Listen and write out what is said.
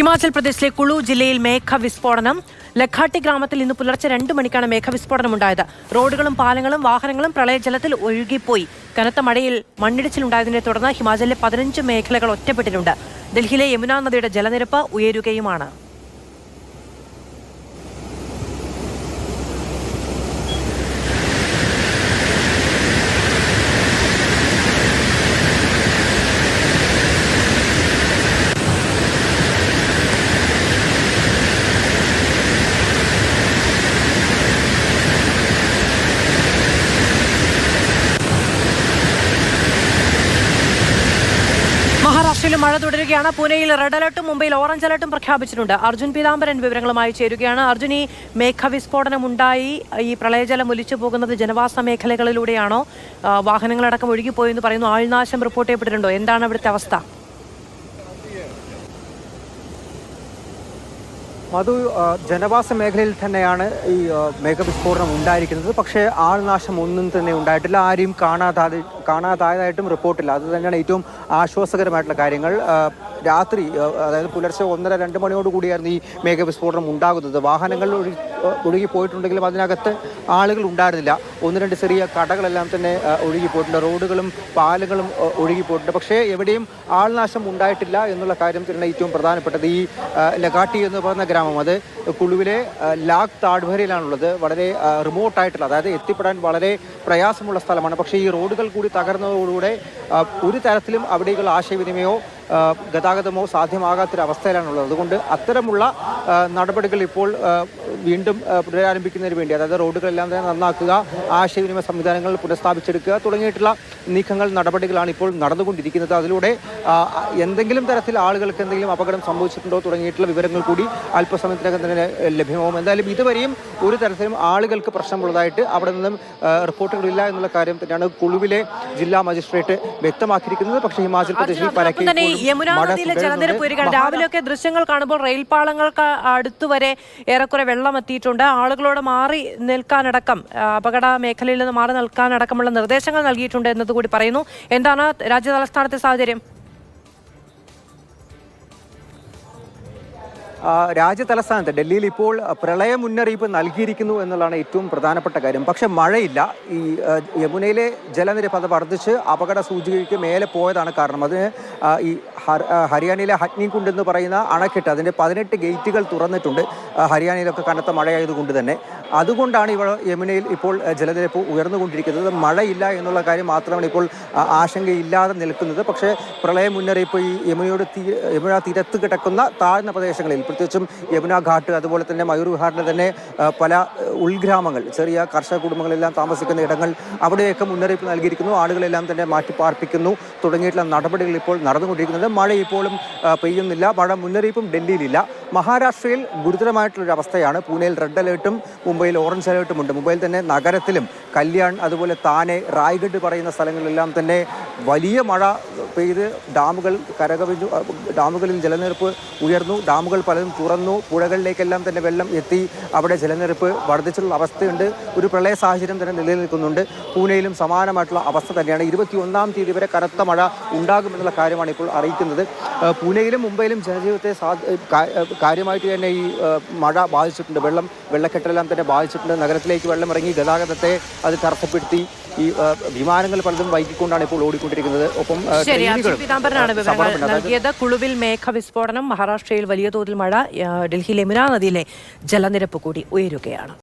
ഹിമാചൽ പ്രദേശിലെ കുളു ജില്ലയിൽ മേഘവിസ്ഫോടനം. ലഖാട്ടി ഗ്രാമത്തിൽ ഇന്ന് പുലർച്ചെ 2 മണിക്കാണ് മേഘവിസ്ഫോടനമുണ്ടായത്. റോഡുകളും പാലങ്ങളും വാഹനങ്ങളും പ്രളയജലത്തിൽ ഒഴുകിപ്പോയി. കനത്ത മഴയിൽ മണ്ണിടിച്ചിലുണ്ടായതിനെ തുടർന്ന് ഹിമാചലിലെ 15 മേഖലകൾ ഒറ്റപ്പെട്ടിട്ടുണ്ട്. ഡൽഹിയിലെ യമുന നദിയുടെ ജലനിരപ്പ് ഉയരുകയുമാണ്. മഹാരാഷ്ട്രയിൽ മഴ തുടരുകയാണ്. പൂനെയിൽ റെഡ് അലർട്ടും മുംബൈയിൽ ഓറഞ്ച് അലർട്ടും പ്രഖ്യാപിച്ചിട്ടുണ്ട്. അർജുൻ പീതാംബരൻ വിവരങ്ങളുമായി ചേരുകയാണ്. അർജുൻ, ഈ മേഘവിസ്ഫോടനമുണ്ടായി, ഈ പ്രളയജലം ഒലിച്ചു പോകുന്നത് ജനവാസ മേഖലകളിലൂടെയാണോ? വാഹനങ്ങളടക്കം ഒഴുകിപ്പോയെന്ന് പറയുന്നു. ആൾനാശം റിപ്പോർട്ട് ചെയ്യപ്പെട്ടിട്ടുണ്ടോ? എന്താണ് അവിടുത്തെ അവസ്ഥ? മധു, ജനവാസ മേഖലയിൽ തന്നെയാണ് ഈ മേഘവിസ്ഫോടനം ഉണ്ടായിരിക്കുന്നത്. പക്ഷേ ആൾനാശം ഒന്നും തന്നെ ഉണ്ടായിട്ടില്ല. ആരെയും കാണാതായതായിട്ടും റിപ്പോർട്ടില്ല. അത് തന്നെയാണ് ഏറ്റവും ആശ്വാസകരമായിട്ടുള്ള കാര്യങ്ങൾ. രാത്രി, അതായത് പുലർച്ചെ 1:30-2 മണിയോടുകൂടിയായിരുന്നു ഈ മേഘവിസ്ഫോടനം ഉണ്ടാകുന്നത്. വാഹനങ്ങൾ ഒഴുകിപ്പോയിട്ടുണ്ടെങ്കിലും അതിനകത്ത് ആളുകൾ ഉണ്ടായിരുന്നില്ല. 1-2 ചെറിയ കടകളെല്ലാം തന്നെ ഒഴുകിപ്പോയിട്ടുണ്ട്. റോഡുകളും പാലങ്ങളും ഒഴുകിപ്പോയിട്ടുണ്ട്. പക്ഷേ എവിടെയും ആൾനാശം ഉണ്ടായിട്ടില്ല എന്നുള്ള കാര്യം തന്നെയാണ് ഏറ്റവും പ്രധാനപ്പെട്ടത്. ഈ ലഖാട്ടി എന്ന് പറയുന്ന ഗ്രാമം, അത് കുളുവിലെ ലാഗ് താഴ്വരയിലാണുള്ളത്. വളരെ റിമോട്ടായിട്ടുള്ള, അതായത് എത്തിപ്പെടാൻ വളരെ പ്രയാസമുള്ള സ്ഥലമാണ്. പക്ഷേ ഈ റോഡുകൾ കൂടി തകർന്നതോടുകൂടെ ഒരു തരത്തിലും അവിടേക്കുള്ള ആശയവിനിമയമോ ഗതാഗതമോ സാധ്യമാകാത്തൊരവസ്ഥയിലാണുള്ളത്. അതുകൊണ്ട് അത്തരമുള്ള നടപടികൾ ഇപ്പോൾ വീണ്ടും പുനരാരംഭിക്കുന്നതിന് വേണ്ടി, അതായത് റോഡുകളെല്ലാം തന്നെ നന്നാക്കുക, ആശയവിനിമയ സംവിധാനങ്ങൾ പുനഃസ്ഥാപിച്ചെടുക്കുക തുടങ്ങിയിട്ടുള്ള നടപടികളാണ് ഇപ്പോൾ നടന്നുകൊണ്ടിരിക്കുന്നത്. അതിലൂടെ എന്തെങ്കിലും തരത്തിൽ ആളുകൾക്ക് എന്തെങ്കിലും അപകടം സംഭവിച്ചിട്ടുണ്ടോ തുടങ്ങിയിട്ടുള്ള വിവരങ്ങൾ കൂടി അല്പസമയത്തിനകം തന്നെ ലഭ്യമാവും. എന്തായാലും ഇതുവരെയും ഒരു തരത്തിലും ആളുകൾക്ക് പ്രശ്നമുള്ളതായിട്ട് അവിടെ നിന്നും റിപ്പോർട്ടുകളില്ല എന്നുള്ള കാര്യം തന്നെയാണ് കുളുവിലെ ജില്ലാ മജിസ്ട്രേറ്റ് വ്യക്തമാക്കിയിരിക്കുന്നത്. പക്ഷേ ഹിമാചൽ പ്രദേശിൽ യമുന നദിയിലെ ജലനിരപ്പ് ഉയരുകയാണ്. രാവിലെയൊക്കെ ദൃശ്യങ്ങൾ കാണുമ്പോൾ റെയിൽ പാളങ്ങൾക്ക് അടുത്തുവരെ ഏറെക്കുറെ വെള്ളം എത്തിയിട്ടുണ്ട്. ആളുകളോട് മാറി നിൽക്കാനടക്കം, അപകട മേഖലയിൽ നിന്ന് മാറി നിൽക്കാനടക്കമുള്ള നിർദ്ദേശങ്ങൾ നൽകിയിട്ടുണ്ട് എന്നതുകൂടി പറയുന്നു. എന്താണ് രാജ്യ തലസ്ഥാനത്തെ സാഹചര്യം? രാജ്യതലസ്ഥാനത്ത് ഡൽഹിയിൽ ഇപ്പോൾ പ്രളയ മുന്നറിയിപ്പ് നൽകിയിരിക്കുന്നു എന്നുള്ളതാണ് ഏറ്റവും പ്രധാനപ്പെട്ട കാര്യം. പക്ഷെ മഴയില്ല. ഈ യമുനയിലെ ജലനിരപ്പ് അത് വർദ്ധിച്ച് അപകട സൂചികയ്ക്ക് മേലെ പോയതാണ് കാരണം. അതിന് ഈ ഹരിയാനയിലെ ഹറ്റ്നികുണ്ട് എന്ന് പറയുന്ന അണക്കെട്ട്, അതിൻ്റെ 18 ഗേറ്റുകൾ തുറന്നിട്ടുണ്ട്. ഹരിയാനയിലൊക്കെ കനത്ത മഴയായതുകൊണ്ട് തന്നെ. അതുകൊണ്ടാണ് ഇവിടെ യമുനയിൽ ഇപ്പോൾ ജലനിരപ്പ് ഉയർന്നുകൊണ്ടിരിക്കുന്നത്. മഴയില്ല എന്നുള്ള കാര്യം മാത്രമാണ് ഇപ്പോൾ ആശങ്കയില്ലാതെ നിൽക്കുന്നത്. പക്ഷേ പ്രളയ മുന്നറിയിപ്പ് ഈ യമുന തീരത്ത് കിടക്കുന്ന താഴ്ന്ന പ്രദേശങ്ങളിൽ, പ്രത്യേകിച്ചും യമുന ഘാട്ട്, അതുപോലെ തന്നെ മയൂർ വിഹാറിലെ തന്നെ പല ഉൾഗ്രാമങ്ങൾ, ചെറിയ കർഷക കുടുംബങ്ങളെല്ലാം താമസിക്കുന്ന ഇടങ്ങൾ, അവിടെയൊക്കെ മുന്നറിയിപ്പ് നൽകിയിരിക്കുന്നു. ആളുകളെല്ലാം തന്നെ മാറ്റിപ്പാർപ്പിക്കുന്നു തുടങ്ങിയിട്ടുള്ള നടപടികൾ ഇപ്പോൾ നടന്നുകൊണ്ടിരിക്കുന്നത്. മഴ ഇപ്പോഴും പെയ്യുന്നില്ല. മഴ മുന്നറിയിപ്പും ഡൽഹിയിലില്ല. മഹാരാഷ്ട്രയിൽ ഗുരുതരമായിട്ടുള്ളൊരു അവസ്ഥയാണ്. പൂനെയിൽ റെഡ് അലേർട്ടും മുംബൈയിൽ ഓറഞ്ച് അലേർട്ടും ഉണ്ട്. മുംബൈയിൽ തന്നെ നഗരത്തിലും കല്യാൺ, അതുപോലെ താനെ, റായ്ഗഡ് പറയുന്ന സ്ഥലങ്ങളിലെല്ലാം തന്നെ വലിയ മഴ പെയ്ത് ഡാമുകൾ കരകവിഞ്ഞു. ഡാമുകളിൽ ജലനിരപ്പ് ഉയർന്നു. ഡാമുകൾ പലതും തുറന്നു. പുഴകളിലേക്കെല്ലാം തന്നെ വെള്ളം എത്തി. അവിടെ ജലനിരപ്പ് വർദ്ധിച്ചിട്ടുള്ള അവസ്ഥയുണ്ട്. ഒരു പ്രളയ സാഹചര്യം തന്നെ നിലനിൽക്കുന്നുണ്ട്. പൂനെയിലും സമാനമായിട്ടുള്ള അവസ്ഥ തന്നെയാണ്. 21-ാം തീയതി വരെ കനത്ത മഴ ഉണ്ടാകുമെന്നുള്ള കാര്യമാണ് ഇപ്പോൾ അറിയിക്കുന്നത്. പൂനെയിലും മുംബൈയിലും ജനജീവിതത്തെ കാര്യമായിട്ട് തന്നെ ഈ മഴ ബാധിച്ചിട്ടുണ്ട്. വെള്ളക്കെട്ടെല്ലാം തന്നെ ബാധിച്ചിട്ടുണ്ട്. നഗരത്തിലേക്ക് വെള്ളം ഇറങ്ങി ഗതാഗതത്തെ അത് തടസ്സപ്പെടുത്തി. ഈ വിമാനങ്ങൾ പലതും വൈകിക്കൊണ്ടാണ് ഇപ്പോൾ ഓടിക്കൊണ്ടിരിക്കുന്നത്. ഒപ്പം നൽകിയത്. കുളുവിൽ മേഘവിസ്ഫോടനം, മഹാരാഷ്ട്രയിൽ വലിയ തോതിൽ മഴ, ഡൽഹിയിലെ യമുന നദിയിലെ ജലനിരപ്പ് കൂടി ഉയരുകയാണ്.